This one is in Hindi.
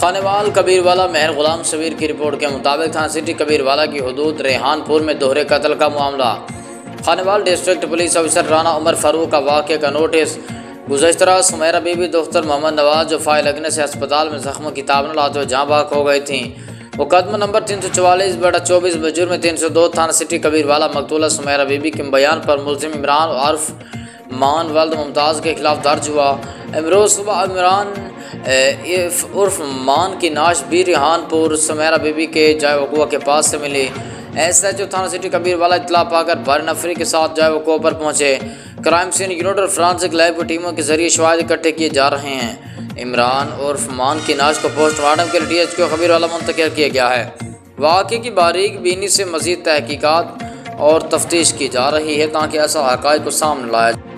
खानेवाल कबीरवाला मेहर गुलाम शबीर की रिपोर्ट के मुताबिक थाना सिटी कबीरवाला की हदूद रेहानपुर में दोहरे कत्ल का मामला। Khanewal district police officer Rana Umar Farooq का वाक़े का नोटिस। गुज़श्ता रात सुमैरा बीबी दोख्तर मोहम्मद नवाज जो फायर लगने से अस्पताल में जख्म की ताब लाते हुए जहाँ भाग हो गई थी। मुकदमा नंबर 344/24 बजुर्म में 302 थाना सिटी कबीरवाला मकतूला सुमैरा बीबी के बयान पर मुलजिम इमरान उर्फ मान वल्द मुमताज़ के खिलाफ दर्ज हुआ। रोज़ सुबह इमरान उर्फ मान की नाश भी रेहानपुर सुमैरा बीबी के जाए वक़ुआ के पास से मिली। SHO थाना सिटी कबीरवाला इत्तला पाकर भारी नफरी के साथ जाए वक़ुआ पर पहुँचे। क्राइम सीन यूनिट और फ्रांसिक लैब की टीमों के जरिए शवाहिद इकट्ठे किए जा रहे हैं। इमरान उर्फ मान की नाश को पोस्टमार्टम के लिए DHQ कबीरवाला मुंतकिल किया गया है। वाक़े की बारीक बीनी से मज़ीद तहकीकात और तफ्तीश की जा रही है ताकि ऐसा हक़ाइक़ को सामने लाया जाए।